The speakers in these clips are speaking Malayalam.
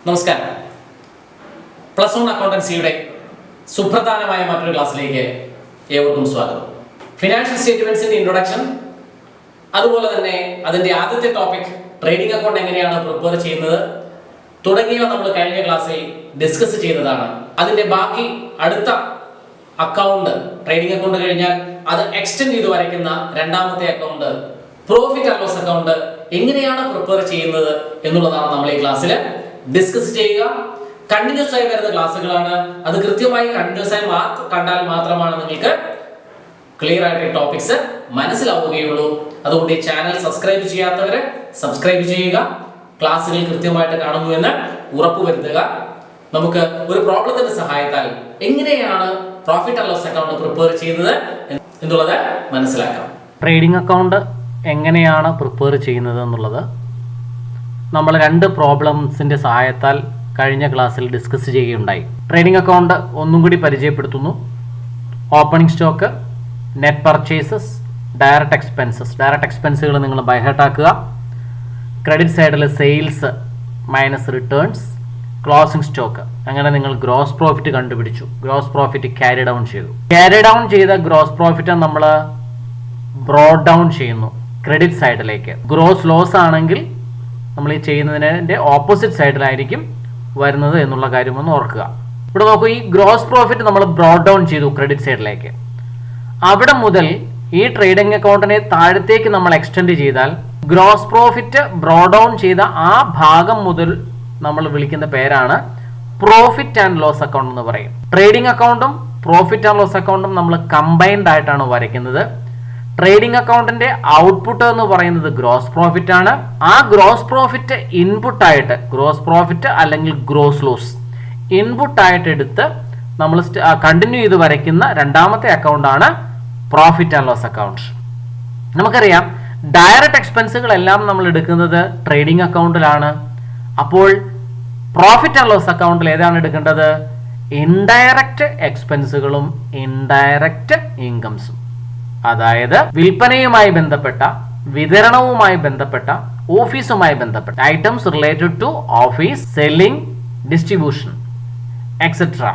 നമസ്കാരം. പ്ലസ് 1 അക്കൗണ്ടൻസിയുടെ സുപ്രധാനമായ മറ്റൊരു ക്ലാസ്സിലേക്ക് ഏവർക്കും സ്വാഗതം. ഫിനാൻഷ്യൽ സ്റ്റേറ്റ്മെന്റ്സിന്റെ ഇൻട്രൊഡക്ഷൻ, അതുപോലെ തന്നെ അതിന്റെ ആദ്യത്തെ ടോപ്പിക് ട്രേഡിംഗ് അക്കൗണ്ട് എങ്ങനെയാണ് പ്രിപ്പയർ ചെയ്യുന്നത് തുടങ്ങിയവ നമ്മൾ കഴിഞ്ഞ ക്ലാസ്സിൽ ഡിസ്കസ് ചെയ്തതാണ്. അതിന്റെ ബാക്കി അടുത്ത അക്കൗണ്ട്, ട്രേഡിംഗ് അക്കൗണ്ട് കഴിഞ്ഞാൽ അത് എക്സ്റ്റെൻഡ് ചെയ്ത് വരയ്ക്കുന്ന രണ്ടാമത്തെ account profit and loss account എങ്ങനെയാണ് പ്രിപ്പയർ ചെയ്യുന്നത് എന്നുള്ളതാണ് നമ്മൾ ഈ ക്ലാസ്സിൽ ഡിസ്കസ് ചെയ്യുക. കണ്ടിന്യൂസ് ആയി വരുന്ന ക്ലാസ്സുകളാണ്. അത് കൃത്യമായി കണ്ടിന്യൂസ് ആയി കണ്ടാൽ മാത്രമാണ് നിങ്ങൾക്ക് ക്ലിയർ ആയിട്ട് ടോപ്പിക്സ് മനസ്സിലാവുകയുള്ളൂ. അതുകൊണ്ട് ഈ ചാനൽ സബ്സ്ക്രൈബ് ചെയ്യാത്തവരെ സബ്സ്ക്രൈബ് ചെയ്യുക, ക്ലാസ്സുകൾ കൃത്യമായിട്ട് കാണുന്നു എന്ന് ഉറപ്പുവരുത്തുക. നമുക്ക് ഒരു പ്രോബ്ലത്തിന്റെ സഹായത്താൽ എങ്ങനെയാണ് profit and loss account prepare ചെയ്യുന്നത് എന്നുള്ളത് മനസ്സിലാക്കാം. ട്രേഡിംഗ് അക്കൗണ്ട് എങ്ങനെയാണ് പ്രിപ്പയർ ചെയ്യുന്നത് എന്നുള്ളത് നമ്മൾ രണ്ട് പ്രോബ്ലംസിൻ്റെ സഹായത്താൽ കഴിഞ്ഞ ക്ലാസ്സിൽ ഡിസ്കസ് ചെയ്യുകയുണ്ടായി. ട്രേഡിംഗ് അക്കൗണ്ട് ഒന്നും കൂടി പരിചയപ്പെടുത്തുന്നു. Opening stock, net purchases, direct expenses. Direct എക്സ്പെൻസുകൾ നിങ്ങൾ ബൈഹാർട്ടാക്കുക. ക്രെഡിറ്റ് സൈഡിൽ sales minus returns, closing stock. അങ്ങനെ നിങ്ങൾ ഗ്രോസ് പ്രോഫിറ്റ് കണ്ടുപിടിച്ചു. ഗ്രോസ് പ്രോഫിറ്റ് ക്യാരി ഡൗൺ ചെയ്തു. ക്യാരി ഡൗൺ ചെയ്ത ഗ്രോസ് പ്രോഫിറ്റ് നമ്മൾ ബ്രോഡ് ഡൗൺ ചെയ്യുന്നു ക്രെഡിറ്റ് സൈഡിലേക്ക്. ഗ്രോസ് ലോസ് ആണെങ്കിൽ നമ്മൾ ഈ ചെയ്യുന്നതിൻ്റെ ഓപ്പോസിറ്റ് സൈഡിലായിരിക്കും വരുന്നത് എന്നുള്ള കാര്യം ഒന്ന് ഓർക്കുക. ഇവിടെ നോക്കൂ, ഈ ഗ്രോസ് പ്രോഫിറ്റ് നമ്മൾ ബ്രോഡ് ഡൗൺ ചെയ്തു ക്രെഡിറ്റ് സൈഡിലേക്ക്. അവിടെ മുതൽ ഈ ട്രേഡിംഗ് അക്കൗണ്ടിനെ താഴത്തേക്ക് നമ്മൾ എക്സ്റ്റെൻഡ് ചെയ്താൽ ഗ്രോസ് പ്രോഫിറ്റ് ബ്രോഡ് ഡൗൺ ചെയ്ത ആ ഭാഗം മുതൽ നമ്മൾ വിളിക്കുന്ന പേരാണ് പ്രോഫിറ്റ് ആൻഡ് ലോസ് അക്കൗണ്ട് എന്ന് പറയും. ട്രേഡിംഗ് അക്കൗണ്ടും പ്രോഫിറ്റ് ആൻഡ് ലോസ് അക്കൗണ്ടും നമ്മൾ കമ്പൈൻഡ് ആയിട്ടാണ് വരയ്ക്കുന്നത്. ട്രേഡിംഗ് അക്കൗണ്ടിന്റെ ഔട്ട്പുട്ട് എന്ന് പറയുന്നത് ഗ്രോസ് പ്രോഫിറ്റ് ആണ്. ആ ഗ്രോസ് പ്രോഫിറ്റ് ഇൻപുട്ട് ആയിട്ട്, ഗ്രോസ് പ്രോഫിറ്റ് അല്ലെങ്കിൽ ഗ്രോസ് ലോസ് ഇൻപുട്ട് ആയിട്ട് എടുത്ത് നമ്മൾ കണ്ടിന്യൂ ചെയ്ത് വരയ്ക്കുന്ന രണ്ടാമത്തെ അക്കൗണ്ട് ആണ് പ്രോഫിറ്റ് ആൻഡ് ലോസ് അക്കൗണ്ട്. നമുക്കറിയാം ഡയറക്റ്റ് എക്സ്പെൻസുകളെല്ലാം നമ്മൾ എടുക്കുന്നത് ട്രേഡിംഗ് അക്കൗണ്ടിലാണ്. അപ്പോൾ പ്രോഫിറ്റ് ആൻഡ് ലോസ് അക്കൗണ്ടിൽ ഏതാണ് എടുക്കേണ്ടത്? ഇൻഡയറക്റ്റ് എക്സ്പെൻസുകളും ഇൻഡയറക്റ്റ് ഇൻകംസും. അതായത് വിൽപ്പനയുമായി ബന്ധപ്പെട്ട, വിതരണവുമായി ബന്ധപ്പെട്ട, ഓഫീസുമായി ബന്ധപ്പെട്ട items related to office, selling, distribution etcetera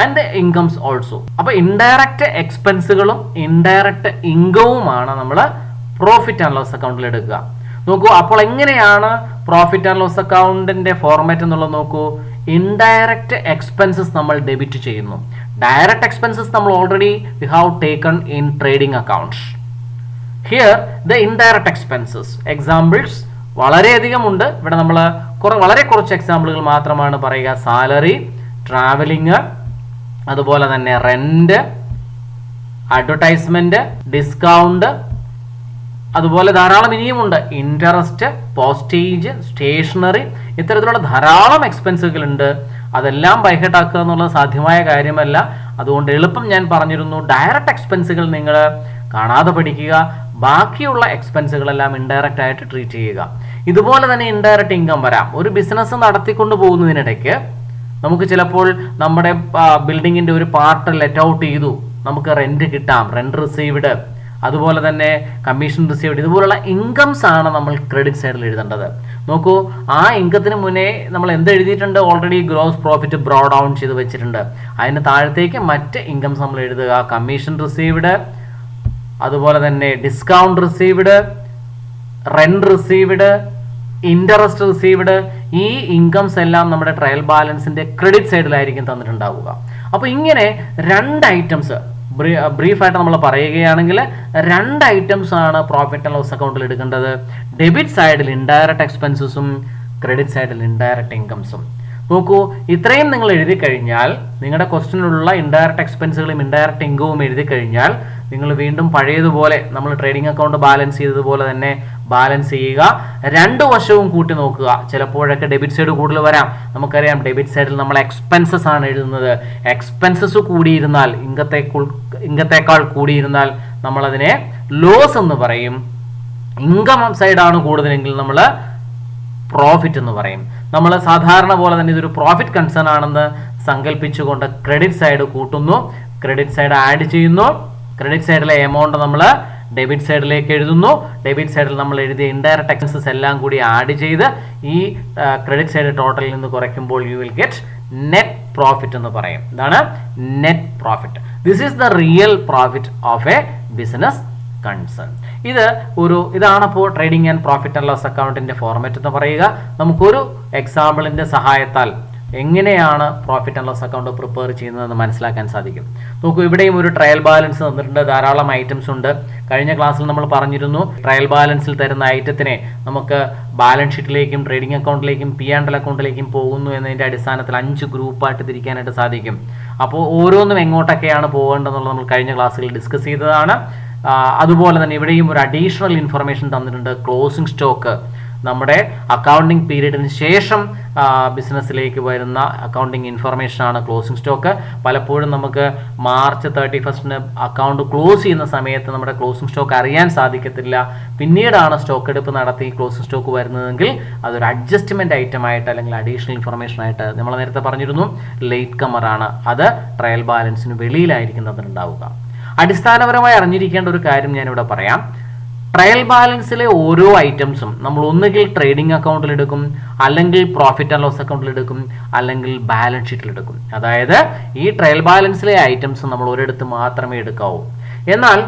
and incomes also. അപ്പൊ ഇൻഡയറക്റ്റ് എക്സ്പെൻസുകളും ഇൻഡയറക്റ്റ് ഇൻകവുമാണ് നമ്മൾ പ്രോഫിറ്റ് ആൻഡ് ലോസ് അക്കൗണ്ടിൽ എടുക്കുക. നോക്കൂ, അപ്പോൾ എങ്ങനെയാണ് പ്രോഫിറ്റ് ആൻഡ് ലോസ് അക്കൗണ്ടിന്റെ ഫോർമാറ്റ് എന്നുള്ളത് നോക്കൂ. ഇൻഡയറക്റ്റ് എക്സ്പെൻസസ് നമ്മൾ ഡെബിറ്റ് ചെയ്യുന്നു. ഡയറക്റ്റ് എക്സ്പെൻസസ് നമ്മൾ already we have taken in trading account. Here the indirect expenses examples വളരെയധികം ഉണ്ട്. ഇവിടെ നമ്മൾ വളരെ കുറച്ച് എക്സാമ്പിളുകൾ മാത്രമാണ് പറയുക. സാലറി, ട്രാവലിംഗ്, അതുപോലെ തന്നെ റെന്റ്, അഡ്വർടൈസ്മെന്റ്, ഡിസ്കൗണ്ട്, അതുപോലെ ധാരാളം ഇനിയുമുണ്ട്. ഇൻട്രസ്റ്റ്, പോസ്റ്റേജ്, സ്റ്റേഷനറി, ഇത്തരത്തിലുള്ള ധാരാളം എക്സ്പെൻസുകൾ ഉണ്ട്. അതെല്ലാം ബൈഹെർട്ടാക്കുക എന്നുള്ളത് സാധ്യമായ കാര്യമല്ല. അതുകൊണ്ട് എളുപ്പം ഞാൻ പറഞ്ഞിരുന്നു, ഡയറക്റ്റ് എക്സ്പെൻസുകൾ നിങ്ങൾ കാണാതെ പഠിക്കുക. ബാക്കിയുള്ള എക്സ്പെൻസുകളെല്ലാം ഇൻഡയറക്റ്റ് ആയിട്ട് ട്രീറ്റ് ചെയ്യുക. ഇതുപോലെ തന്നെ ഇൻഡയറക്റ്റ് ഇൻകം വരാം. ഒരു ബിസിനസ് നടത്തിക്കൊണ്ട് പോകുന്നതിനിടയ്ക്ക് നമുക്ക് ചിലപ്പോൾ നമ്മുടെ ബിൽഡിങ്ങിന്റെ ഒരു പാർട്ട് ലെറ്റ് ഔട്ട് ചെയ്തു, നമുക്ക് റെന്റ് കിട്ടാം, റെന്റ് റിസീവ്ഡ്, അതുപോലെ തന്നെ കമ്മീഷൻ റിസീവ്ഡ്. ഇതുപോലുള്ള ഇൻകംസ് ആണ് നമ്മൾ ക്രെഡിറ്റ് സൈഡിൽ എഴുതേണ്ടത്. നോക്കൂ, ആ ഇൻകത്തിന് മുന്നേ നമ്മൾ എന്ത് എഴുതിയിട്ടുണ്ട്? Already gross profit broad down ചെയ്ത് വെച്ചിട്ടുണ്ട്. അതിന് താഴത്തേക്ക് മറ്റ് ഇൻകംസ് നമ്മൾ എഴുതുക. കമ്മീഷൻ റിസീവ്ഡ്, അതുപോലെ തന്നെ discount received, rent received, interest received. ഈ ഇൻകംസ് എല്ലാം നമ്മുടെ ട്രയൽ ബാലൻസിന്റെ ക്രെഡിറ്റ് സൈഡിലായിരിക്കും തന്നിട്ടുണ്ടാവുക. അപ്പോൾ ഇങ്ങനെ രണ്ട് ഐറ്റംസ് ബ്രീഫായിട്ട് നമ്മൾ പറയുകയാണെങ്കിൽ രണ്ട് ഐറ്റംസ് ആണ് പ്രോഫിറ്റ് ആൻഡ് ലോസ് അക്കൗണ്ടിൽ എടുക്കേണ്ടത്. ഡെബിറ്റ് സൈഡിൽ ഇൻഡയറക്റ്റ് എക്സ്പെൻസസും ക്രെഡിറ്റ് സൈഡിൽ ഇൻഡയറക്റ്റ് ഇൻകംസും. നോക്കൂ, ഇത്രയും നിങ്ങൾ എഴുതി കഴിഞ്ഞാൽ, നിങ്ങളുടെ ക്വസ്റ്റ്യനിലുള്ള ഇൻഡയറക്റ്റ് എക്സ്പെൻസുകളും ഇൻഡയറക്റ്റ് ഇൻകവും എഴുതി കഴിഞ്ഞാൽ നിങ്ങൾ വീണ്ടും പഴയതുപോലെ നമ്മൾ ട്രേഡിംഗ് അക്കൗണ്ട് ബാലൻസ് ചെയ്തതുപോലെ തന്നെ ബാലൻസ് ചെയ്യുക. രണ്ട് വശവും കൂട്ടി നോക്കുക. ചിലപ്പോഴൊക്കെ ഡെബിറ്റ് സൈഡ് കൂടുതൽ വരാം. നമുക്കറിയാം ഡെബിറ്റ് സൈഡിൽ നമ്മൾ എക്സ്പെൻസസ് ആണ് എഴുതുന്നത്. എക്സ്പെൻസസ് കൂടിയിരുന്നാൽ, ഇൻകത്തേക്കാൾ കൂടിയിരുന്നാൽ നമ്മളതിനെ ലോസ് എന്ന് പറയും. ഇൻകം സൈഡാണ് കൂടുതലെങ്കിൽ നമ്മൾ പ്രോഫിറ്റ് എന്ന് പറയും. നമ്മൾ സാധാരണ പോലെ തന്നെ ഇതൊരു പ്രോഫിറ്റ് കൺസേൺ ആണെന്ന് സങ്കല്പിച്ചുകൊണ്ട് ക്രെഡിറ്റ് സൈഡ് കൂട്ടുന്നു, ക്രെഡിറ്റ് സൈഡ് ആഡ് ചെയ്യുന്നു. ക്രെഡിറ്റ് സൈഡിലെ എമൗണ്ട് നമ്മൾ ഡെബിറ്റ് സൈഡിലേക്ക് എഴുതുന്നു. ഡെബിറ്റ് സൈഡിൽ നമ്മൾ എഴുതിയ ഇൻഡയറക്റ്റ് എക്സ്പെൻസസ് എല്ലാം കൂടി ആഡ് ചെയ്ത് ഈ ക്രെഡിറ്റ് സൈഡ് ടോട്ടലിൽ നിന്ന് കുറയ്ക്കുമ്പോൾ you will get net profit എന്ന് പറയും. ഇതാണ് net profit. This is the real profit of a business concern. ഇതാണപ്പോൾ trading and profit and loss അക്കൗണ്ടിന്റെ ഫോർമാറ്റ് എന്ന് പറയുക. നമുക്കൊരു എക്സാമ്പിളിന്റെ സഹായത്താൽ എങ്ങനെയാണ് profit and loss account prepare ചെയ്യുന്നതെന്ന് മനസ്സിലാക്കാൻ സാധിക്കും. നോക്കൂ, ഇവിടെയും ഒരു ട്രയൽ ബാലൻസ് തന്നിട്ടുണ്ട്. ധാരാളം ഐറ്റംസ് ഉണ്ട്. കഴിഞ്ഞ ക്ലാസ്സിൽ നമ്മൾ പറഞ്ഞിരുന്നു ട്രയൽ ബാലൻസിൽ തരുന്ന ഐറ്റത്തിനെ നമുക്ക് ബാലൻസ് ഷീറ്റിലേക്കും ട്രേഡിംഗ് അക്കൗണ്ടിലേക്കും P&L അക്കൗണ്ടിലേക്കും പോകുന്നു എന്നതിൻ്റെ അടിസ്ഥാനത്തിൽ 5 ഗ്രൂപ്പായിട്ട് തിരിക്കാനായിട്ട് സാധിക്കും. അപ്പോൾ ഓരോന്നും എങ്ങോട്ടൊക്കെയാണ് പോകേണ്ടതെന്നുള്ളത് നമ്മൾ കഴിഞ്ഞ ക്ലാസ്സിൽ ഡിസ്കസ് ചെയ്തതാണ്. അതുപോലെ തന്നെ ഇവിടെയും ഒരു അഡീഷണൽ ഇൻഫർമേഷൻ തന്നിട്ടുണ്ട്. ക്ലോസിംഗ് സ്റ്റോക്ക് നമ്മുടെ അക്കൗണ്ടിങ് പീരീഡിന് ശേഷം ബിസിനസ്സിലേക്ക് വരുന്ന അക്കൗണ്ടിങ് ഇൻഫർമേഷനാണ് ക്ലോസിംഗ് സ്റ്റോക്ക്. പലപ്പോഴും നമുക്ക് മാർച്ച് 31 അക്കൗണ്ട് ക്ലോസ് ചെയ്യുന്ന സമയത്ത് നമ്മുടെ ക്ലോസിംഗ് സ്റ്റോക്ക് അറിയാൻ സാധിക്കത്തില്ല. പിന്നീടാണ് സ്റ്റോക്ക് എടുപ്പ് നടത്തി ക്ലോസിംഗ് സ്റ്റോക്ക് വരുന്നതെങ്കിൽ അതൊരു അഡ്ജസ്റ്റ്മെൻറ്റ് ഐറ്റം ആയിട്ട് അല്ലെങ്കിൽ അഡീഷണൽ ഇൻഫർമേഷൻ ആയിട്ട് നമ്മൾ നേരത്തെ പറഞ്ഞിരുന്നു ലേറ്റ് കമറാണ്. അത് ട്രയൽ ബാലൻസിന് വെളിയിലായിരിക്കുന്നതിനുണ്ടാവുക. അടിസ്ഥാനപരമായി അറിഞ്ഞിരിക്കേണ്ട ഒരു കാര്യം ഞാനിവിടെ പറയാം. ട്രയൽ ബാലൻസിലെ ഓരോ ഐറ്റംസും നമ്മൾ ഒന്നുകിൽ ട്രേഡിംഗ് അക്കൗണ്ടിൽ എടുക്കും, അല്ലെങ്കിൽ പ്രോഫിറ്റ് ആൻഡ് ലോസ് അക്കൗണ്ടിൽ എടുക്കും, അല്ലെങ്കിൽ ബാലൻസ് ഷീറ്റിൽ എടുക്കും. അതായത് ഈ ട്രയൽ ബാലൻസിലെ ഐറ്റംസ് നമ്മൾ ഒരിടത്ത് മാത്രമേ എടുക്കാവൂ. എന്നാൽ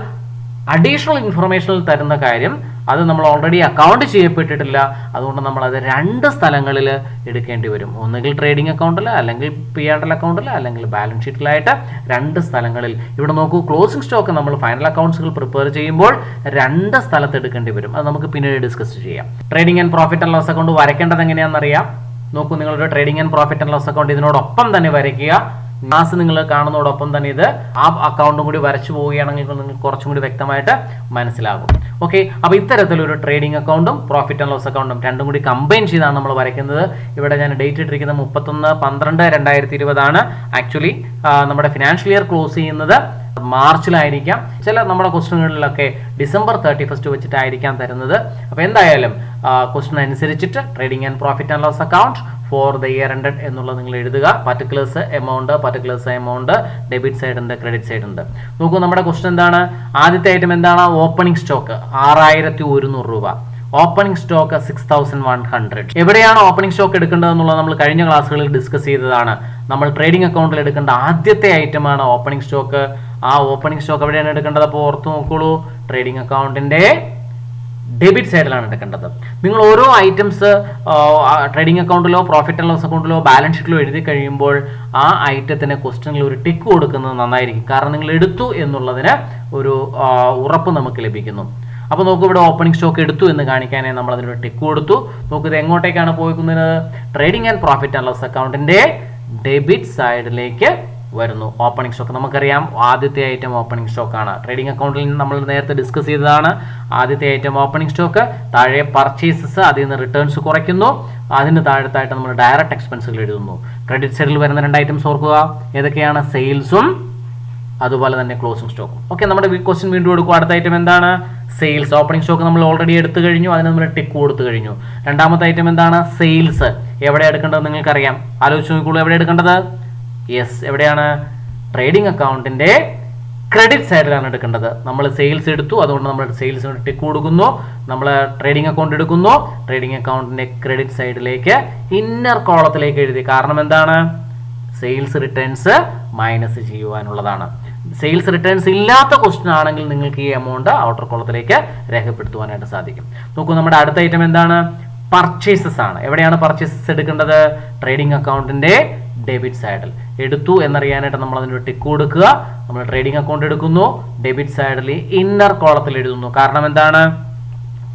അഡീഷണൽ ഇൻഫർമേഷനിൽ തരുന്ന കാര്യം അത് നമ്മൾ ഓൾറെഡി അക്കൗണ്ട് ചെയ്യപ്പെട്ടിട്ടില്ല. അതുകൊണ്ട് നമ്മൾ അത് 2 സ്ഥലങ്ങളിൽ എടുക്കേണ്ടി വരും. ഒന്നുകിൽ ട്രേഡിംഗ് അക്കൗണ്ടിൽ, അല്ലെങ്കിൽ P&L അക്കൗണ്ടിൽ, അല്ലെങ്കിൽ ബാലൻസ് ഷീറ്റിലായിട്ട് 2 സ്ഥലങ്ങളിൽ. ഇവിടെ നോക്കൂ, ക്ലോസിംഗ് സ്റ്റോക്ക് നമ്മൾ ഫൈനൽ അക്കൗണ്ട്സുകൾ പ്രിപ്പയർ ചെയ്യുമ്പോൾ 2 സ്ഥലത്ത് എടുക്കേണ്ടി വരും. അത് നമുക്ക് പിന്നീട് ഡിസ്കസ് ചെയ്യാം. Trading and profit and loss account വരയ്ക്കേണ്ടത് എങ്ങനെയാണെന്നറിയാം. നോക്കൂ, നിങ്ങളുടെ trading and profit and loss account ഇതിനോടൊപ്പം തന്നെ വരയ്ക്കുക. ക്ലാസ് നിങ്ങൾ കാണുന്നതോടൊപ്പം തന്നെ ഇത് ആ അക്കൗണ്ടും കൂടി വരച്ചു പോവുകയാണെങ്കിൽ നിങ്ങൾക്ക് കുറച്ചും കൂടി വ്യക്തമായിട്ട് മനസ്സിലാകും. ഓക്കെ, അപ്പോൾ ഇത്തരത്തിലൊരു ട്രേഡിംഗ് അക്കൗണ്ടും പ്രോഫിറ്റ് ആൻഡ് ലോസ് അക്കൗണ്ടും രണ്ടും കൂടി കമ്പൈൻ ചെയ്താണ് നമ്മൾ വരയ്ക്കുന്നത്. ഇവിടെ ഞാൻ ഡേറ്റ് ഇട്ടിരിക്കുന്നത് 31/12/2020 ആക്ച്വലി നമ്മുടെ ഫിനാൻഷ്യൽ ഇയർ ക്ലോസ് ചെയ്യുന്നത് മാർച്ചിലായിരിക്കാം. ചില നമ്മുടെ ക്വസ്റ്റ്യനുകളിലൊക്കെ December 31 വെച്ചിട്ടായിരിക്കാം തരുന്നത്. അപ്പോൾ എന്തായാലും ക്വസ്റ്റ്യൻ അനുസരിച്ചിട്ട് trading and profit and loss account for the year ended എന്നുള്ളത് നിങ്ങൾ എഴുതുക. പർട്ടിക്കുലേഴ്സ് എമൗണ്ട് ഡെബിറ്റ് സൈഡ് ഉണ്ട്, ക്രെഡിറ്റ് സൈഡ് ഉണ്ട്. നോക്കൂ, നമ്മുടെ ക്വസ്റ്റ്യൻ എന്താണ്? ആദ്യത്തെ ഐറ്റം എന്താണ്? ഓപ്പണിംഗ് സ്റ്റോക്ക് 6100 രൂപ. Opening stock 6100. എവിടെയാണ് ഓപ്പണിംഗ് സ്റ്റോക്ക് എടുക്കേണ്ടത് എന്നുള്ളത് നമ്മൾ കഴിഞ്ഞ ക്ലാസ്സുകളിൽ ഡിസ്കസ് ചെയ്തതാണ്. നമ്മൾ ട്രേഡിംഗ് അക്കൗണ്ടിൽ എടുക്കേണ്ട ആദ്യത്തെ ഐറ്റമാണ് ഓപ്പണിംഗ് സ്റ്റോക്ക്. ആ ഓപ്പണിംഗ് സ്റ്റോക്ക് എവിടെയാണ് എടുക്കേണ്ടത്? അപ്പോൾ ഓർത്ത് നോക്കോളൂ, ട്രേഡിംഗ് അക്കൗണ്ടിന്റെ ഡെബിറ്റ് സൈഡിലാണ് എടുക്കേണ്ടത്. നിങ്ങൾ ഓരോ ഐറ്റംസ് ട്രേഡിംഗ് അക്കൗണ്ടിലോ പ്രോഫിറ്റ് ആൻഡ് ലോസ് അക്കൗണ്ടിലോ ബാലൻസ് ഷീറ്റിലോ എഴുതി കഴിയുമ്പോൾ ആ ഐറ്റത്തിന് ക്വസ്റ്റ്യനിൽ ഒരു ടിക്ക് കൊടുക്കുന്നത് നന്നായിരിക്കും. കാരണം നിങ്ങൾ എടുത്തു എന്നുള്ളതിന് ഒരു ഉറപ്പ് നമുക്ക് ലഭിക്കുന്നു. അപ്പോൾ നോക്കൂ, ഇവിടെ ഓപ്പണിംഗ് സ്റ്റോക്ക് എടുത്തു എന്ന് കാണിക്കാനായി നമ്മൾ അതിനൊരു ടിക്ക് കൊടുത്തു. നോക്കൂ, ഇത് എങ്ങോട്ടേക്കാണ് പോയിരിക്കുന്നത്? Trading and profit and loss അക്കൗണ്ടിന്റെ ഡെബിറ്റ് സൈഡിലേക്ക് വരുന്നു. ഓപ്പണിംഗ് സ്റ്റോക്ക് നമുക്കറിയാം, ആദ്യത്തെ ഐറ്റം ഓപ്പണിംഗ് സ്റ്റോക്ക് ആണ്. ട്രേഡിംഗ് അക്കൗണ്ടിൽ നമ്മൾ നേരത്തെ ഡിസ്കസ് ചെയ്തതാണ്. ആദ്യത്തെ ഐറ്റം ഓപ്പണിംഗ് സ്റ്റോക്ക്, താഴെ പർച്ചേസസ്, അതിൽ നിന്ന് റിട്ടേൺസ് കുറയ്ക്കുന്നു. അതിന് താഴത്തായിട്ട് നമ്മൾ ഡയറക്റ്റ് എക്സ്പെൻസുകൾ എഴുതുന്നു. ക്രെഡിറ്റ് സൈഡിൽ വരുന്ന 2 ഐറ്റംസ് ഓർക്കുക. ഏതൊക്കെയാണ്? സെയിൽസും അതുപോലെ തന്നെ ക്ലോസിംഗ് സ്റ്റോക്കും. ഓക്കെ, നമ്മുടെ ക്വസ്റ്റ്യൻ വീണ്ടും കൊടുക്കുക. അടുത്ത ഐറ്റം എന്താണ്? സെയിൽസ്. ഓപ്പണിംഗ് സ്റ്റോക്ക് നമ്മൾ ഓൾറെഡി എടുത്തു കഴിഞ്ഞു, അതിന് നമ്മൾ ടിക്ക് കൊടുത്തു കഴിഞ്ഞു. രണ്ടാമത്തെ ഐറ്റം എന്താണ്? സെയിൽസ്. എവിടെ എടുക്കേണ്ടത് നിങ്ങൾക്കറിയാം. ആലോചിച്ച് നോക്കിക്കോളൂ, എവിടെ എടുക്കേണ്ടത്? യെസ്, എവിടെയാണ്? ട്രേഡിംഗ് അക്കൗണ്ടിന്റെ ക്രെഡിറ്റ് സൈഡിലാണ് എടുക്കേണ്ടത്. നമ്മൾ സെയിൽസ് എടുത്തു, അതുകൊണ്ട് നമ്മൾ സെയിൽസിന് ടിക്ക് കൊടുക്കുന്നു. നമ്മൾ ട്രേഡിംഗ് അക്കൗണ്ട് എടുക്കുന്നു, ട്രേഡിംഗ് അക്കൗണ്ടിന്റെ ക്രെഡിറ്റ് സൈഡിലേക്ക് ഇന്നർ കോളത്തിലേക്ക് എഴുതി. കാരണം എന്താണ്? സെയിൽസ് റിട്ടേൺസ് മൈനസ് ചെയ്യുവാനുള്ളതാണ്. സെയിൽസ് റിട്ടേൺസ് ഇല്ലാത്ത ക്വസ്റ്റ്യൻ ആണെങ്കിൽ നിങ്ങൾക്ക് ഈ എമൗണ്ട് ഔട്ടർ കോളത്തിലേക്ക് രേഖപ്പെടുത്തുവാനായിട്ട് സാധിക്കും. നോക്കൂ, നമ്മുടെ അടുത്ത ഐറ്റം എന്താണ്? പർച്ചേസസ് ആണ്. എവിടെയാണ് പർച്ചേസസ് എടുക്കേണ്ടത്? ട്രേഡിംഗ് അക്കൗണ്ടിന്റെ ഡെബിറ്റ് സൈഡിൽ. എടുത്തു എന്നറിയാനായിട്ട് നമ്മൾ അതിന് ടിക്ക് കൊടുക്കുക. നമ്മൾ ട്രേഡിംഗ് അക്കൗണ്ട് എടുക്കുന്നു, ഡെബിറ്റ് സൈഡിൽ ഇന്നർ കോളത്തിൽ എഴുതുന്നു. കാരണം എന്താണ്?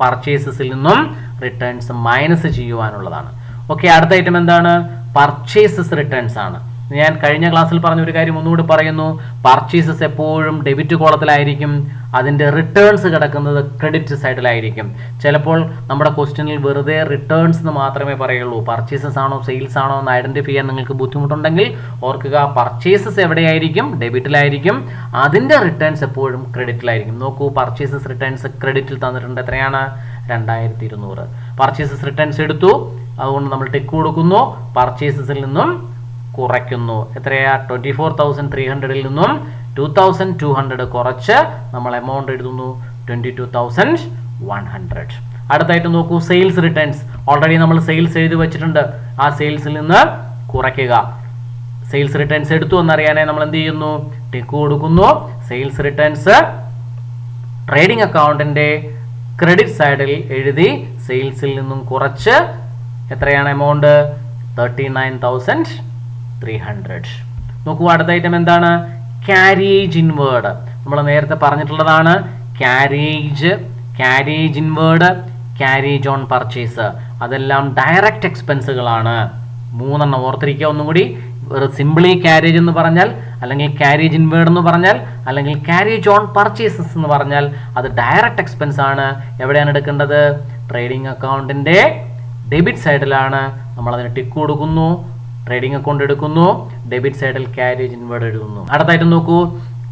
പർച്ചേസസിൽ നിന്നും റിട്ടേൺസ് മൈനസ് ചെയ്യുവാനുള്ളതാണ്. ഓക്കെ, അടുത്ത ഐറ്റം എന്താണ്? പർച്ചേസസ് റിട്ടേൺസ് ആണ്. ഞാൻ കഴിഞ്ഞ ക്ലാസ്സിൽ പറഞ്ഞ ഒരു കാര്യം ഒന്നുകൂടി പറയുന്നു. പർച്ചേസസ് എപ്പോഴും ഡെബിറ്റ് കോളത്തിലായിരിക്കും, അതിൻ്റെ റിട്ടേൺസ് കിടക്കുന്നത് ക്രെഡിറ്റ് സൈഡിലായിരിക്കും. ചിലപ്പോൾ നമ്മുടെ ക്വസ്റ്റ്യനിൽ വെറുതെ റിട്ടേൺസ് എന്ന് മാത്രമേ പറയുള്ളൂ. പർച്ചേസസ് ആണോ സെയിൽസ് ആണോ എന്ന് ഐഡന്റിഫൈ ചെയ്യാൻ നിങ്ങൾക്ക് ബുദ്ധിമുട്ടുണ്ടെങ്കിൽ ഓർക്കുക, പർച്ചേസസ് എവിടെയായിരിക്കും? ഡെബിറ്റിലായിരിക്കും. അതിൻ്റെ റിട്ടേൺസ് എപ്പോഴും ക്രെഡിറ്റിലായിരിക്കും. നോക്കൂ, പർച്ചേസസ് റിട്ടേൺസ് ക്രെഡിറ്റിൽ തന്നിട്ടുണ്ട്. എത്രയാണ്? 2200. പർച്ചേസസ് റിട്ടേൺസ് എടുത്തു, അതുകൊണ്ട് നമ്മൾ ടിക്ക് കൊടുക്കുന്നു. പർച്ചേസസിൽ നിന്നും കുറയ്ക്കുന്നു. എത്രയാ? 24,300 നിന്നും 2,200 കുറച്ച് നമ്മൾ എമൗണ്ട് എഴുതുന്നു 22,100. അടുത്തായിട്ട് നോക്കൂ, സെയിൽസ് റിട്ടേൺസ്. ഓൾറെഡി നമ്മൾ സെയിൽസ് എഴുതി വെച്ചിട്ടുണ്ട്. ആ സെയിൽസിൽ നിന്ന് കുറയ്ക്കുക. സെയിൽസ് റിട്ടേൺസ് എടുത്തു എന്നറിയാനായി നമ്മൾ എന്ത് ചെയ്യുന്നു? ടിക്ക് കൊടുക്കുന്നു. സെയിൽസ് റിട്ടേൺസ് ട്രേഡിംഗ് അക്കൗണ്ടിന്റെ ക്രെഡിറ്റ് സൈഡിൽ എഴുതി സെയിൽസിൽ നിന്നും കുറച്ച് എത്രയാണ് എമൗണ്ട്? 39,300. നോക്കൂ, അടുത്ത ഐറ്റം എന്താണ്? Carriage inward. നമ്മൾ നേരത്തെ പറഞ്ഞിട്ടുള്ളതാണ്. Carriage inward, carriage on purchase, അതെല്ലാം ഡയറക്റ്റ് എക്സ്പെൻസുകളാണ്. 3 ഓർത്തിരിക്കുക ഒന്നും കൂടി. സിംപ്ലി ക്യാരേജ് എന്ന് പറഞ്ഞാൽ, അല്ലെങ്കിൽ ക്യാരേജ് ഇൻവേർഡ് എന്ന് പറഞ്ഞാൽ, അല്ലെങ്കിൽ ക്യാരേജ് ഓൺ പർച്ചേസസ് എന്ന് പറഞ്ഞാൽ അത് ഡയറക്റ്റ് എക്സ്പെൻസ് ആണ്. എവിടെയാണ് എടുക്കേണ്ടത്? ട്രേഡിംഗ് അക്കൗണ്ടിന്റെ ഡെബിറ്റ് സൈഡിലാണ്. നമ്മൾ അതിന് ടിക്ക് കൊടുക്കുന്നു. ട്രേഡിംഗ് അക്കൗണ്ട് എടുക്കുന്നു. ഡെബിറ്റ് സൈഡിൽ ക്യാരേജ് ഇൻവേർഡ് എഴുതുന്നു. അടുത്തായിട്ട് നോക്കൂ,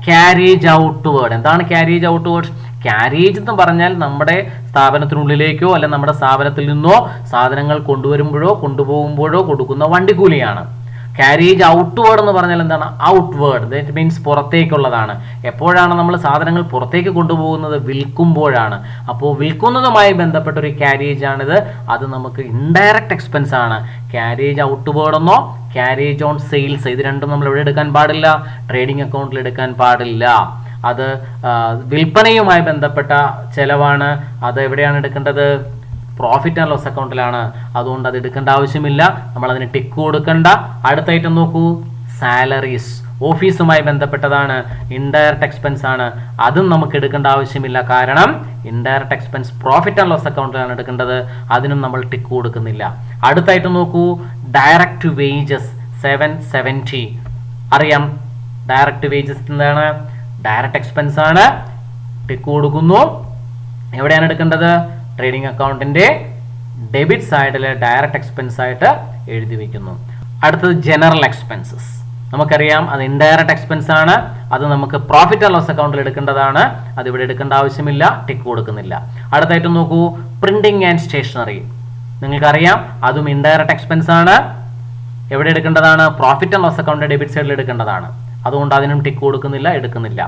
ക്യാരേജ് ഔട്ട്വേർഡ്. എന്താണ് ക്യാരേജ് ഔട്ട്വേർഡ്? ക്യാരേജ് എന്ന് പറഞ്ഞാൽ നമ്മുടെ സ്ഥാപനത്തിനുള്ളിലേക്കോ അല്ലെ നമ്മുടെ സ്ഥാപനത്തിൽ നിന്നോ സാധനങ്ങൾ കൊണ്ടുവരുമ്പോഴോ കൊണ്ടുപോകുമ്പോഴോ കൊടുക്കുന്ന വണ്ടിക്കൂലിയാണ്. ക്യാരേജ് ഔട്ട്വേർഡ് എന്ന് പറഞ്ഞാൽ എന്താണ്? ഔട്ട്വേർഡ്, ദാറ്റ് മീൻസ് പുറത്തേക്കുള്ളതാണ്. എപ്പോഴാണ് നമ്മൾ സാധനങ്ങൾ പുറത്തേക്ക് കൊണ്ടുപോകുന്നത്? വിൽക്കുമ്പോഴാണ്. അപ്പോൾ വിൽക്കുന്നതുമായി ബന്ധപ്പെട്ട ഒരു ക്യാരേജ് ആണിത്. അത് നമുക്ക് ഇൻഡയറക്റ്റ് എക്സ്പെൻസ് ആണ്. ക്യാരേജ് ഔട്ട്വേർഡ് എന്നോ ക്യാരേജ് ഓൺ സെയിൽസ്, ഇത് രണ്ടും നമ്മൾ എവിടെ എടുക്കാൻ പാടില്ല? ട്രേഡിംഗ് അക്കൗണ്ടിൽ എടുക്കാൻ പാടില്ല. അത് വിൽപ്പനയുമായി ബന്ധപ്പെട്ട ചെലവാണ്. അത് എവിടെയാണ് എടുക്കേണ്ടത്? പ്രോഫിറ്റ് ആൻഡ് ലോസ് അക്കൗണ്ടിലാണ്. അതുകൊണ്ട് അത് എടുക്കേണ്ട ആവശ്യമില്ല. നമ്മൾ അതിന് ടിക്ക് കൊടുക്കണ്ട. അടുത്ത ഐറ്റം നോക്കൂ, സാലറീസ്. ഓഫീസുമായി ബന്ധപ്പെട്ടതാണ്, ഇൻഡയറക്റ്റ് എക്സ്പെൻസ് ആണ്. അതും നമുക്ക് എടുക്കേണ്ട ആവശ്യമില്ല. കാരണം indirect expense profit and loss അക്കൗണ്ടിലാണ് എടുക്കേണ്ടത്. അതിനും നമ്മൾ ടിക്ക് കൊടുക്കുന്നില്ല. അടുത്തായിട്ട് നോക്കൂ, ഡയറക്റ്റ് വേജസ് 770. അറിയാം ഡയറക്റ്റ് വേജസ് എന്താണ്? ഡയറക്റ്റ് എക്സ്പെൻസ് ആണ്. ടിക്ക് കൊടുക്കുന്നു. എവിടെയാണ് എടുക്കേണ്ടത്? ട്രേഡിംഗ് അക്കൗണ്ടിന്റെ ഡെബിറ്റ് സൈഡിൽ ഡയറക്റ്റ് എക്സ്പെൻസ് ആയിട്ട് എഴുതി വെക്കുന്നു. അടുത്തത് ജനറൽ എക്സ്പെൻസസ്. നമുക്കറിയാം അത് ഇൻഡയറക്റ്റ് എക്സ്പെൻസ് ആണ്. അത് നമുക്ക് പ്രോഫിറ്റ് ആൻഡ് ലോസ് അക്കൗണ്ടിൽ എടുക്കേണ്ടതാണ്. അത് ഇവിടെ എടുക്കേണ്ട ആവശ്യമില്ല. ടിക്ക് കൊടുക്കുന്നില്ല. അടുത്തായിട്ട് നോക്കൂ, പ്രിന്റിംഗ് ആൻഡ് സ്റ്റേഷനറി. നിങ്ങൾക്കറിയാം അതും ഇൻഡയറക്റ്റ് എക്സ്പെൻസ് ആണ്. എവിടെ എടുക്കേണ്ടതാണ്? പ്രോഫിറ്റ് ആൻഡ് ലോസ് അക്കൗണ്ടിന്റെ ഡെബിറ്റ് സൈഡിൽ എടുക്കേണ്ടതാണ്. അതുകൊണ്ട് അതിനും ടിക്ക് കൊടുക്കുന്നില്ല, എടുക്കുന്നില്ല.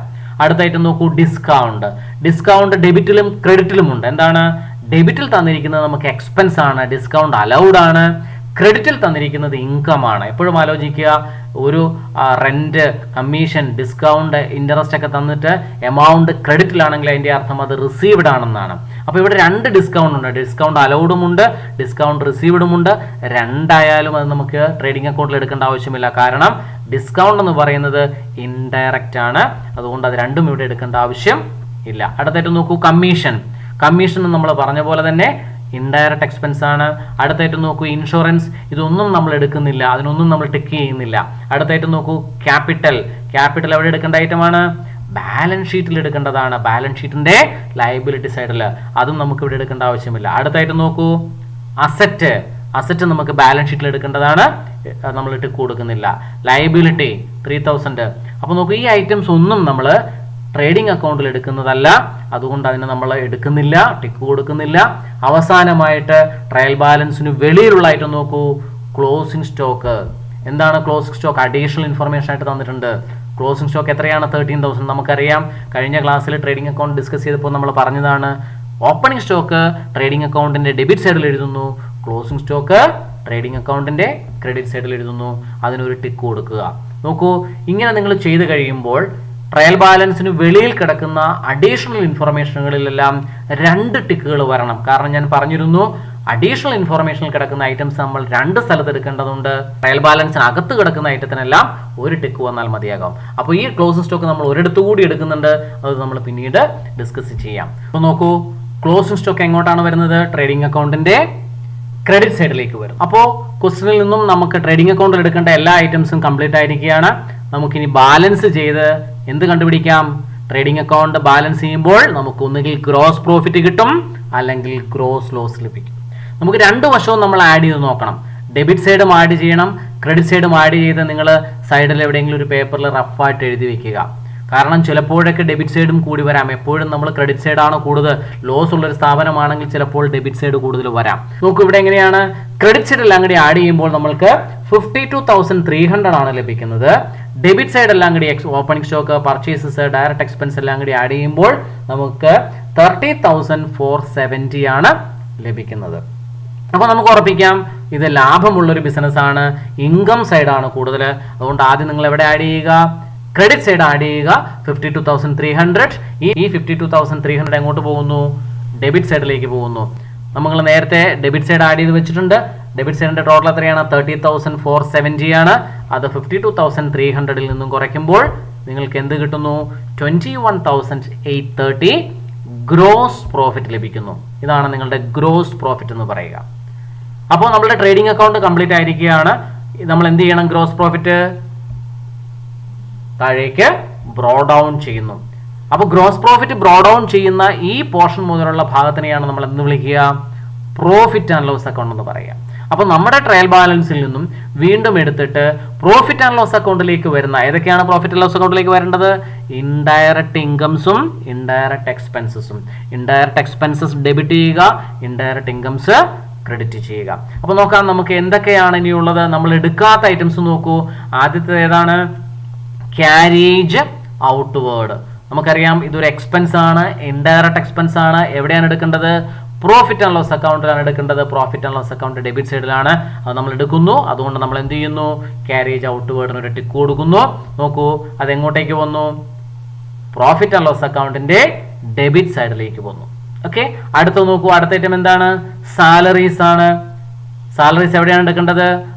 അടുത്തായിട്ട് നോക്കൂ, ഡിസ്കൗണ്ട്. ഡിസ്കൗണ്ട് ഡെബിറ്റിലും ക്രെഡിറ്റിലും ഉണ്ട്. എന്താണ്? ഡെബിറ്റിൽ തന്നിരിക്കുന്നത് നമുക്ക് എക്സ്പെൻസ് ആണ്, ഡിസ്കൗണ്ട് അലൗഡ് ആണ്. ക്രെഡിറ്റിൽ തന്നിരിക്കുന്നത് ഇൻകം ആണ്. എപ്പോഴും ആലോചിക്കുക, ഒരു റെന്റ്, കമ്മീഷൻ, ഡിസ്കൗണ്ട്, ഇൻട്രസ്റ്റ് ഒക്കെ തന്നിട്ട് എമൗണ്ട് ക്രെഡിറ്റിലാണെങ്കിൽ അതിന്റെ അർത്ഥം അത് റിസീവ്ഡ് ആണെന്നാണ്. അപ്പോൾ ഇവിടെ 2 ഡിസ്കൗണ്ട് ഉണ്ട്. ഡിസ്കൗണ്ട് അലൗഡും ഉണ്ട്, ഡിസ്കൗണ്ട് റിസീവ്ഡും ഉണ്ട്. രണ്ടായാലും അത് നമുക്ക് ട്രേഡിംഗ് അക്കൗണ്ടിൽ എടുക്കേണ്ട ആവശ്യമില്ല. കാരണം ഡിസ്കൗണ്ട് എന്ന് പറയുന്നത് ഇൻഡയറക്റ്റ് ആണ്. അതുകൊണ്ട് അത് രണ്ടും ഇവിടെ എടുക്കേണ്ട ആവശ്യം ഇല്ല. അടുത്തായിട്ട് നോക്കൂ, കമ്മീഷൻ. കമ്മീഷൻ നമ്മൾ പറഞ്ഞ പോലെ തന്നെ ഇൻഡയറക്റ്റ് എക്സ്പെൻസ് ആണ്. അടുത്തായിട്ട് നോക്കൂ, ഇൻഷുറൻസ്. ഇതൊന്നും നമ്മൾ എടുക്കുന്നില്ല, അതിനൊന്നും നമ്മൾ ടിക്ക് ചെയ്യുന്നില്ല. അടുത്തായിട്ട് നോക്കൂ, ക്യാപിറ്റൽ. ക്യാപിറ്റൽ എവിടെ എടുക്കേണ്ട ഐറ്റമാണ്? ബാലൻസ് ഷീറ്റിൽ എടുക്കേണ്ടതാണ്. ബാലൻസ് ഷീറ്റിന്റെ ലയബിലിറ്റി സൈഡിൽ. അതും നമുക്ക് ഇവിടെ എടുക്കേണ്ട ആവശ്യമില്ല. അടുത്തായിട്ട് നോക്കൂ, അസറ്റ്. അസറ്റ് നമുക്ക് ബാലൻസ് ഷീറ്റിൽ എടുക്കേണ്ടതാണ്. നമ്മൾ ടിക്ക് കൊടുക്കുന്നില്ല. ലയബിലിറ്റി 3000. അപ്പോൾ നോക്കൂ, ഈ ഐറ്റംസ് ഒന്നും നമ്മൾ ട്രേഡിംഗ് അക്കൗണ്ടിൽ എടുക്കുന്നതല്ല. അതുകൊണ്ട് അതിനെ നമ്മൾ എടുക്കുന്നില്ല, ടിക്ക് കൊടുക്കുന്നില്ല. അവസാനമായിട്ട് ട്രയൽ ബാലൻസിന് വെളിയിലുള്ള ഐറ്റം നോക്കൂ, ക്ലോസിംഗ് സ്റ്റോക്ക്. എന്താണ് ക്ലോസിംഗ് സ്റ്റോക്ക്? അഡീഷണൽ ഇൻഫർമേഷൻ ആയിട്ട് തന്നിട്ടുണ്ട്. ക്ലോസിംഗ് സ്റ്റോക്ക് എത്രയാണ്? 13,000. നമുക്കറിയാം, കഴിഞ്ഞ ക്ലാസ്സിൽ ട്രേഡിംഗ് അക്കൗണ്ട് ഡിസ്കസ് ചെയ്തപ്പോൾ നമ്മൾ പറഞ്ഞതാണ്, ഓപ്പണിംഗ് സ്റ്റോക്ക് ട്രേഡിംഗ് അക്കൗണ്ടിന്റെ ഡെബിറ്റ് സൈഡിൽ എഴുതുന്നു, ക്ലോസിംഗ് സ്റ്റോക്ക് ട്രേഡിംഗ് അക്കൗണ്ടിന്റെ ക്രെഡിറ്റ് സൈഡിൽ എഴുതുന്നു. അതിനൊരു ടിക്ക് കൊടുക്കുക. നോക്കൂ, ഇങ്ങനെ നിങ്ങൾ ചെയ്ത് കഴിയുമ്പോൾ ട്രയൽ ബാലൻസിന് വെളിയിൽ കിടക്കുന്ന അഡീഷണൽ ഇൻഫർമേഷനുകളിലെല്ലാം 2 ടിക്കുകൾ വരണം. കാരണം ഞാൻ പറഞ്ഞിരുന്നു, അഡീഷണൽ ഇൻഫർമേഷനിൽ കിടക്കുന്ന ഐറ്റംസ് നമ്മൾ 2 സ്ഥലത്ത് എടുക്കേണ്ടതുണ്ട്. ട്രയൽ ബാലൻസിന് അകത്ത് കിടക്കുന്ന ഐറ്റത്തിനെല്ലാം 1 ടിക്ക് വന്നാൽ മതിയാകും. അപ്പോൾ ഈ ക്ലോസിംഗ് സ്റ്റോക്ക് നമ്മൾ ഒരിടത്തു കൂടി എടുക്കുന്നുണ്ട്. അത് നമ്മൾ പിന്നീട് ഡിസ്കസ് ചെയ്യാം. അപ്പോൾ നോക്കൂ, ക്ലോസിംഗ് സ്റ്റോക്ക് എങ്ങോട്ടാണ് വരുന്നത്? ട്രേഡിംഗ് അക്കൗണ്ടിന്റെ ക്രെഡിറ്റ് സൈഡിലേക്ക് വരും. അപ്പോൾ ക്വസ്റ്റനിൽ നിന്നും നമുക്ക് ട്രേഡിംഗ് അക്കൗണ്ടിൽ എടുക്കേണ്ട എല്ലാ ഐറ്റംസും കംപ്ലീറ്റ് ആയിരിക്കുകയാണ്. നമുക്കിനി ബാലൻസ് ചെയ്ത് എന്ത് കണ്ടുപിടിക്കാം? ട്രേഡിംഗ് അക്കൗണ്ട് ബാലൻസ് ചെയ്യുമ്പോൾ നമുക്ക് ഒന്നുകിൽ ഗ്രോസ് പ്രോഫിറ്റ് കിട്ടും, അല്ലെങ്കിൽ ഗ്രോസ് ലോസ് ലഭിക്കും. നമുക്ക് 2 വശവും നമ്മൾ ആഡ് ചെയ്ത് നോക്കണം. ഡെബിറ്റ് സൈഡും ആഡ് ചെയ്യണം, ക്രെഡിറ്റ് സൈഡും ആഡ് ചെയ്ത് നിങ്ങൾ സൈഡിൽ എവിടെയെങ്കിലും ഒരു പേപ്പറിൽ റഫായിട്ട് എഴുതി വെക്കുക. കാരണം ചിലപ്പോഴൊക്കെ ഡെബിറ്റ് സൈഡും കൂടി വരാം. എപ്പോഴും നമ്മൾ ക്രെഡിറ്റ് സൈഡാണ് കൂടുതൽ. ലോസ് ഉള്ളൊരു സ്ഥാപനമാണെങ്കിൽ ചിലപ്പോൾ ഡെബിറ്റ് സൈഡ് കൂടുതൽ വരാം. നോക്കൂ, ഇവിടെ എങ്ങനെയാണ് ക്രെഡിറ്റ് സൈഡ് എല്ലാം കൂടി ആഡ് ചെയ്യുമ്പോൾ നമ്മൾക്ക് 52,300 ആണ് ലഭിക്കുന്നത്. ഡെബിറ്റ് സൈഡ് എല്ലാം കൂടി opening stock, purchases, direct expense എല്ലാം കൂടി ആഡ് ചെയ്യുമ്പോൾ നമുക്ക് 30,470 ആണ് ലഭിക്കുന്നത്. അപ്പോൾ നമുക്ക് ഉറപ്പിക്കാം ഇത് ലാഭമുള്ളൊരു ബിസിനസ് ആണ്. ഇൻകം സൈഡാണ് കൂടുതൽ. അതുകൊണ്ട് ആദ്യം നിങ്ങൾ എവിടെ ആഡ് ചെയ്യുക? ക്രെഡിറ്റ് സൈഡ് ആഡ് ചെയ്യുക 52,300. ഈ 52,300 എങ്ങോട്ട് പോകുന്നു? ഡെബിറ്റ് സൈഡിലേക്ക് പോകുന്നു. നമ്മൾ നേരത്തെ ഡെബിറ്റ് സൈഡ് ആഡ് ചെയ്ത് വെച്ചിട്ടുണ്ട്. ഡെബിറ്റ് സൈഡിന്റെ ടോട്ടൽ എത്രയാണ്? 30,470 ആണ്. അത് 52,300 നിന്നും കുറയ്ക്കുമ്പോൾ നിങ്ങൾക്ക് എന്ത് കിട്ടുന്നു? 21,830 ഗ്രോസ് പ്രോഫിറ്റ് ലഭിക്കുന്നു. ഇതാണ് നിങ്ങളുടെ ഗ്രോസ് പ്രോഫിറ്റ് എന്ന് പറയുക. അപ്പോൾ നമ്മുടെ ട്രേഡിംഗ് അക്കൗണ്ട് കംപ്ലീറ്റ് ആയിരിക്കുകയാണ്. നമ്മൾ എന്ത് ചെയ്യണം? ഗ്രോസ് പ്രോഫിറ്റ് താഴേക്ക് ബ്രോ ഡൗൺ ചെയ്യുന്നു. അപ്പോൾ ഗ്രോസ് പ്രോഫിറ്റ് ബ്രോ ഡൗൺ ചെയ്യുന്ന ഈ പോർഷൻ മുതലുള്ള ഭാഗത്തിനെയാണ് നമ്മൾ എന്ത് വിളിക്കുക? പ്രോഫിറ്റ് ആൻഡ് ലോസ് അക്കൗണ്ട് എന്ന് പറയുക. അപ്പോൾ നമ്മുടെ ട്രയൽ ബാലൻസിൽ നിന്നും വീണ്ടും എടുത്തിട്ട് പ്രോഫിറ്റ് ആൻഡ് ലോസ് അക്കൗണ്ടിലേക്ക് വരുന്ന ഏതൊക്കെയാണ് പ്രോഫിറ്റ് ആൻഡ് ലോസ് അക്കൗണ്ടിലേക്ക് വരേണ്ടത്? ഇൻഡയറക്റ്റ് ഇൻകംസും ഇൻഡയറക്റ്റ് എക്സ്പെൻസസും. ഇൻഡയറക്റ്റ് എക്സ്പെൻസസ് ഡെബിറ്റ് ചെയ്യുക, ഇൻഡയറക്റ്റ് ഇൻകംസ് ക്രെഡിറ്റ് ചെയ്യുക. അപ്പോൾ നോക്കാം നമുക്ക് എന്തൊക്കെയാണ് ഇനിയുള്ളത്. നമ്മൾ എടുക്കാത്ത ഐറ്റംസ് നോക്കൂ. ആദ്യത്തെ ഏതാണ്? Carriage outward. നമുക്കറിയാം ഇതൊരു എക്സ്പെൻസ് ആണ്, ഇൻഡയറക്റ്റ് എക്സ്പെൻസ് ആണ്. എവിടെയാണ് എടുക്കേണ്ടത്? പ്രോഫിറ്റ് ആൻഡ് ലോസ് അക്കൗണ്ടിലാണ് എടുക്കേണ്ടത്. Profit and loss account debit സൈഡിലാണ്. അത് നമ്മൾ എടുക്കുന്നു. അതുകൊണ്ട് നമ്മൾ എന്ത് ചെയ്യുന്നു? ക്യാരേജ് ഔട്ട്വേർഡിന് ഒരു ടിക്ക് കൊടുക്കുന്നു. നോക്കൂ, അത് എങ്ങോട്ടേക്ക് വന്നു? പ്രോഫിറ്റ് ആൻഡ് ലോസ് അക്കൗണ്ടിന്റെ ഡെബിറ്റ് സൈഡിലേക്ക് വന്നു. ഓക്കെ, അടുത്ത നോക്കൂ. അടുത്ത ഐറ്റം എന്താണ്? സാലറീസ് ആണ്. സാലറീസ് എവിടെയാണ് എടുക്കേണ്ടത്?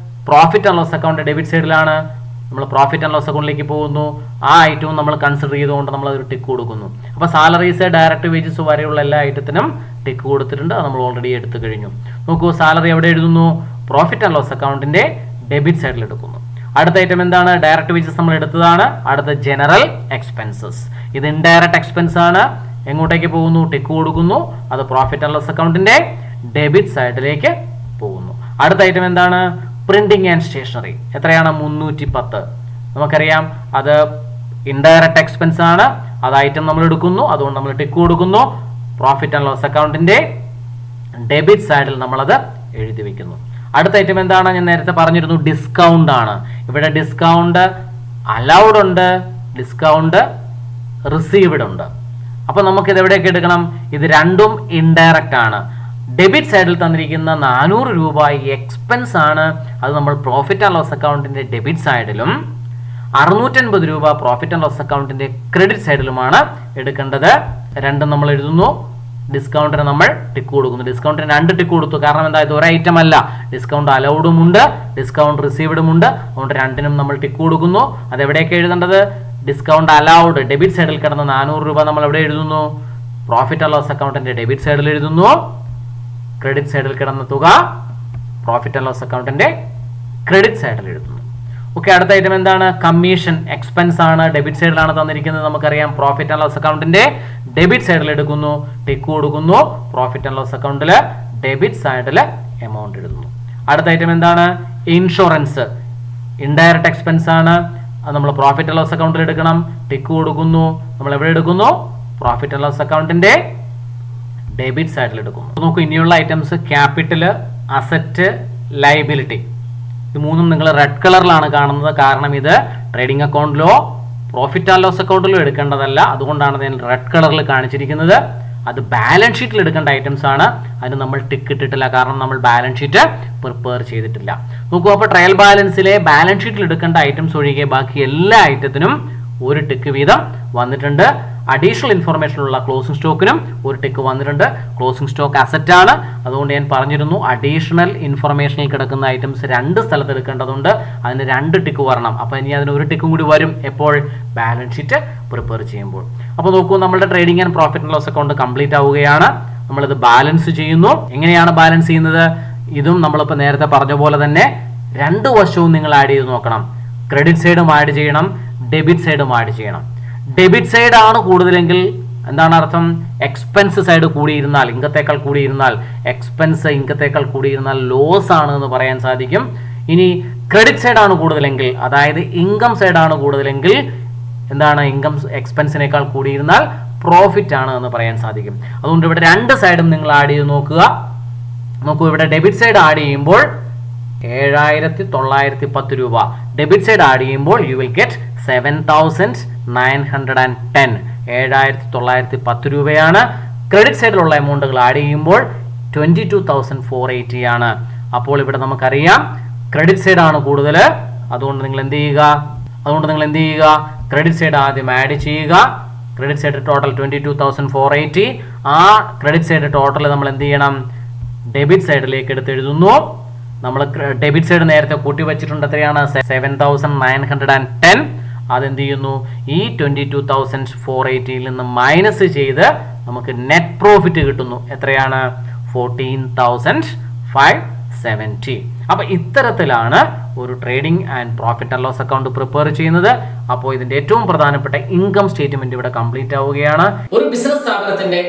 Profit and loss account debit സൈഡിലാണ്. നമ്മൾ പ്രോഫിറ്റ് ആൻഡ് ലോസ് അക്കൗണ്ടിലേക്ക് പോകുന്നു. ആ ഐറ്റവും നമ്മൾ കൺസിഡർ ചെയ്തുകൊണ്ട് നമ്മൾ അതൊരു ടിക്ക് കൊടുക്കുന്നു. അപ്പോൾ സാലറീസ്, ഡയറക്റ്റ് വേജസ് വരെയുള്ള എല്ലാ ഐറ്റത്തിനും ടിക്ക് കൊടുത്തിട്ടുണ്ട്. അത് നമ്മൾ ഓൾറെഡി എടുത്തു കഴിഞ്ഞു. നോക്കൂ, സാലറി എവിടെ എഴുതുന്നു? പ്രോഫിറ്റ് ആൻഡ് ലോസ് അക്കൗണ്ടിന്റെ ഡെബിറ്റ് സൈഡിൽ എടുക്കുന്നു. അടുത്ത ഐറ്റം എന്താണ്? ഡയറക്റ്റ് വേജസ് നമ്മൾ എടുത്തതാണ്. അടുത്ത ജനറൽ എക്സ്പെൻസസ്. ഇത് ഇൻഡയറക്റ്റ് എക്സ്പെൻസ് ആണ്. എങ്ങോട്ടേക്ക് പോകുന്നു? ടിക്ക് കൊടുക്കുന്നു. അത് പ്രോഫിറ്റ് ആൻഡ് ലോസ് അക്കൗണ്ടിന്റെ ഡെബിറ്റ് സൈഡിലേക്ക് പോകുന്നു. അടുത്ത ഐറ്റം എന്താണ്? Printing and stationery. എത്രയാണ്? 310. നമുക്കറിയാം അത് ഇൻഡയറക്റ്റ് എക്സ്പെൻസ് ആണ്. അത് ഐറ്റം നമ്മൾ എടുക്കുന്നു. അതുകൊണ്ട് നമ്മൾ ടിക്ക് കൊടുക്കുന്നു. പ്രോഫിറ്റ് ആൻഡ് ലോസ് അക്കൗണ്ടിന്റെ ഡെബിറ്റ് സൈഡിൽ നമ്മളത് എഴുതി വെക്കുന്നു. അടുത്ത ഐറ്റം എന്താണ്? ഞാൻ നേരത്തെ പറഞ്ഞിരുന്നു, ഡിസ്കൗണ്ട് ആണ്. ഇവിടെ ഡിസ്കൗണ്ട് അലൗഡ് ഉണ്ട്, ഡിസ്കൗണ്ട് റിസീവ്ഡ് ഉണ്ട്. അപ്പൊ നമുക്ക് ഇത് എവിടെയൊക്കെ എടുക്കണം? ഇത് രണ്ടും ഇൻഡയറക്റ്റ് ആണ്. ഡെബിറ്റ് സൈഡിൽ തന്നിരിക്കുന്ന 400 രൂപ എക്സ്പെൻസ് ആണ്. അത് നമ്മൾ പ്രോഫിറ്റ് ആൻഡ് ലോസ് അക്കൗണ്ടിന്റെ ഡെബിറ്റ് സൈഡിലും 650 രൂപ പ്രോഫിറ്റ് ആൻഡ് ലോസ് അക്കൗണ്ടിന്റെ ക്രെഡിറ്റ് സൈഡിലുമാണ് എടുക്കേണ്ടത്. രണ്ടും നമ്മൾ എഴുതുന്നു. ഡിസ്കൗണ്ടിന് നമ്മൾ ടിക്ക് കൊടുക്കുന്നു. ഡിസ്കൗണ്ടിന് 2 ടിക്ക് കൊടുത്തു. കാരണം എന്താ? ഇത് ഒരു ഐറ്റം അല്ല. ഡിസ്കൗണ്ട് അലൗഡും ഉണ്ട്, ഡിസ്കൗണ്ട് റിസീവ്ഡും ഉണ്ട്. അതുകൊണ്ട് രണ്ടിനും നമ്മൾ ടിക്ക് കൊടുക്കുന്നു. അത് എവിടെയൊക്കെ എഴുതേണ്ടത്? ഡിസ്കൗണ്ട് അലൗഡ് ഡെബിറ്റ് സൈഡിൽ കിടന്ന 400 രൂപ നമ്മൾ എവിടെ എഴുതുന്നു? പ്രോഫിറ്റ് ആൻഡ് ലോസ് അക്കൗണ്ടിന്റെ ഡെബിറ്റ് സൈഡിൽ എഴുതുന്നു. ക്രെഡിറ്റ് സൈഡിൽ കിടന്ന തുക പ്രോഫിറ്റ് ആൻഡ് ലോസ് അക്കൗണ്ടിന്റെ ക്രെഡിറ്റ് സൈഡിൽ എഴുതുന്നു. ഓക്കെ, അടുത്ത ഐറ്റം എന്താണ്? കമ്മീഷൻ എക്സ്പെൻസ് ആണ്. ഡെബിറ്റ് സൈഡിലാണ് തന്നിരിക്കുന്നത്. നമുക്കറിയാം പ്രോഫിറ്റ് ആൻഡ് ലോസ് അക്കൗണ്ടിന്റെ ഡെബിറ്റ് സൈഡിൽ എടുക്കുന്നു, ടിക്ക് കൊടുക്കുന്നു. പ്രോഫിറ്റ് ആൻഡ് ലോസ് അക്കൗണ്ടിൽ ഡെബിറ്റ് സൈഡിൽ എമൗണ്ട് എഴുതുന്നു. അടുത്ത ഐറ്റം എന്താണ്? ഇൻഷുറൻസ്. ഇൻഡയറക്റ്റ് എക്സ്പെൻസ് ആണ്. അത് നമ്മൾ പ്രോഫിറ്റ് ആൻഡ് ലോസ് അക്കൗണ്ടിൽ എടുക്കണം, ടിക്ക് കൊടുക്കുന്നു. നമ്മൾ എവിടെ എടുക്കുന്നു? പ്രോഫിറ്റ് ആൻഡ് ലോസ് അക്കൗണ്ടിന്റെ ഡെബിറ്റ് സൈഡിൽ എടുക്കുന്നു. നോക്കൂ, ഇനിയുള്ള ഐറ്റംസ് ക്യാപിറ്റൽ, അസറ്റ്, ലയബിലിറ്റി. ഇത് മൂന്നും നിങ്ങൾ റെഡ് കളറിലാണ് കാണുന്നത്. കാരണം ഇത് ട്രേഡിംഗ് അക്കൗണ്ടിലോ പ്രോഫിറ്റ് ആൻഡ് ലോസ് അക്കൗണ്ടിലോ എടുക്കേണ്ടതല്ല. അതുകൊണ്ടാണ് ഞാൻ റെഡ് കളറിൽ കാണിച്ചിരിക്കുന്നത്. അത് ബാലൻസ് ഷീറ്റിൽ എടുക്കേണ്ട ഐറ്റംസ് ആണ്. അതിന് നമ്മൾ ടിക്ക് ഇട്ടിട്ടില്ല. കാരണം നമ്മൾ ബാലൻസ് ഷീറ്റ് പ്രിപ്പയർ ചെയ്തിട്ടില്ല. നോക്കൂ, അപ്പോൾ ട്രയൽ ബാലൻസിലെ ബാലൻസ് ഷീറ്റിൽ എടുക്കേണ്ട ഐറ്റംസ് ഒഴികെ ബാക്കി എല്ലാ ഐറ്റത്തിനും ഒരു ടിക്ക് വീതം വന്നിട്ടുണ്ട്. അഡീഷണൽ ഇൻഫർമേഷൻ ഉള്ള ക്ലോസിംഗ് സ്റ്റോക്കിനും ഒരു ടിക്ക് വന്നിട്ടുണ്ട്. ക്ലോസിംഗ് സ്റ്റോക്ക് അസറ്റ് ആണ്. അതുകൊണ്ട് ഞാൻ പറഞ്ഞിരുന്നു അഡീഷണൽ ഇൻഫർമേഷനിൽ കിടക്കുന്ന ഐറ്റംസ് 2 സ്ഥലത്ത് എടുക്കേണ്ടതുണ്ട്. അതിന് 2 ടിക്ക് വരണം. അപ്പോൾ ഇനി അതിന് ഒരു ടിക്കും കൂടി വരും. എപ്പോൾ? ബാലൻസ് ഷീറ്റ് പ്രിപ്പയർ ചെയ്യുമ്പോൾ. അപ്പോൾ നോക്കൂ, നമ്മുടെ trading and profit and loss account complete ആവുകയാണ്. നമ്മളിത് ബാലൻസ് ചെയ്യുന്നു. എങ്ങനെയാണ് ബാലൻസ് ചെയ്യുന്നത്? ഇതും നമ്മളിപ്പോൾ നേരത്തെ പറഞ്ഞ പോലെ തന്നെ 2 വശവും നിങ്ങൾ ആഡ് ചെയ്ത് നോക്കണം. ക്രെഡിറ്റ് സൈഡും ആഡ് ചെയ്യണം, ഡെബിറ്റ് സൈഡും ആഡ് ചെയ്യണം. ഡെബിറ്റ് സൈഡ് ആണ് കൂടുതലെങ്കിൽ എന്താണ് അർത്ഥം? എക്സ്പെൻസ് സൈഡ് കൂടിയിരുന്നാൽ, ഇൻകത്തേക്കാൾ കൂടിയിരുന്നാൽ, എക്സ്പെൻസ് ഇൻകത്തേക്കാൾ കൂടിയിരുന്നാൽ ലോസ് ആണ് എന്ന് പറയാൻ സാധിക്കും. ഇനി ക്രെഡിറ്റ് സൈഡ് ആണ് കൂടുതലെങ്കിൽ, അതായത് ഇൻകം സൈഡ് ആണ് കൂടുതലെങ്കിൽ എന്താണ് ഇൻകം എക്സ്പെൻസിനേക്കാൾ കൂടിയിരുന്നാൽ പ്രോഫിറ്റ് ആണ് എന്ന് പറയാൻ സാധിക്കും. അതുകൊണ്ട് ഇവിടെ രണ്ട് സൈഡും നിങ്ങൾ ആഡ് ചെയ്ത് നോക്കുക. നോക്കൂ, ഇവിടെ ഡെബിറ്റ് സൈഡ് ആഡ് ചെയ്യുമ്പോൾ 7,910 രൂപ. ഡെബിറ്റ് സൈഡ് ആഡ് ചെയ്യുമ്പോൾ യു വിൽ ഗെറ്റ് 7,910. 7,910 രൂപയാണ്. ക്രെഡിറ്റ് സൈഡിലുള്ള എമൗണ്ടുകൾ ആഡ് ചെയ്യുമ്പോൾ 22,480 ആണ്. അപ്പോൾ ഇവിടെ നമുക്കറിയാം ക്രെഡിറ്റ് സൈഡ് ആണ് കൂടുതൽ. അതുകൊണ്ട് നിങ്ങൾ എന്ത് ചെയ്യുക, ക്രെഡിറ്റ് സൈഡ് ആദ്യം ആഡ് ചെയ്യുക. Credit side total 22,480. ആ ക്രെഡിറ്റ് സൈഡ് ടോട്ടൽ നമ്മൾ എന്ത് ചെയ്യണം, ഡെബിറ്റ് സൈഡിലേക്ക് എടുത്ത് എഴുതുന്നു. നമ്മൾ ഡെബിറ്റ് സൈഡ് നേരത്തെ കൂട്ടി വെച്ചിട്ടുണ്ട്. എത്രയാണ്? 7,910. അതെന്ത് ചെയ്യുന്നു, ഈ 22,480യിൽ നിന്ന് മൈനസ് ചെയ്ത് നമുക്ക് നെറ്റ് പ്രോഫിറ്റ് കിട്ടുന്നു. എത്രയാണ്? 14,570. അപ്പൊ ഇത്തരത്തിലാണ് ഒരു trading and profit and loss account prepare ചെയ്യുന്നത്. അപ്പോൾ ഇതിന്റെ ഏറ്റവും പ്രധാനപ്പെട്ട ഇൻകം സ്റ്റേറ്റ്മെന്റ് ഇവിടെ കംപ്ലീറ്റ് ആവുകയാണ്. ഒരു ബിസിനസ് സ്ഥാപനത്തിന്റെ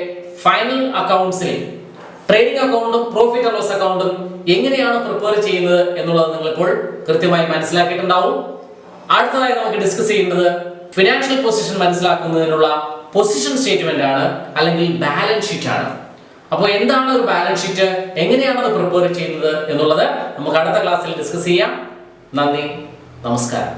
ഫൈനൽ അക്കൗണ്ട്സിൽ ട്രേഡിംഗ് അക്കൗണ്ടും പ്രോഫിറ്റ് ആൻഡ് ലോസ് അക്കൗണ്ടും എങ്ങനെയാണ് പ്രിപ്പയർ ചെയ്യുന്നത് എന്നുള്ളത് നിങ്ങൾ ഇപ്പോൾ കൃത്യമായി മനസ്സിലാക്കിയിട്ടുണ്ടാവും. അടുത്തതായി നമുക്ക് ഡിസ്കസ് ചെയ്യുന്നത് ഫിനാൻഷ്യൽ പൊസിഷൻ മനസ്സിലാക്കുന്നതിനുള്ള പൊസിഷൻ സ്റ്റേറ്റ്മെന്റ് ആണ്, അല്ലെങ്കിൽ ബാലൻസ് ഷീറ്റ് ആണ്. അപ്പോൾ എന്താണ് ഒരു ബാലൻസ് ഷീറ്റ്, എങ്ങനെയാണ് അത് പ്രിപ്പയർ ചെയ്യുന്നത് എന്നുള്ളത് നമുക്ക് അടുത്ത ക്ലാസ്സിൽ ഡിസ്കസ് ചെയ്യാം. നന്ദി, നമസ്കാരം.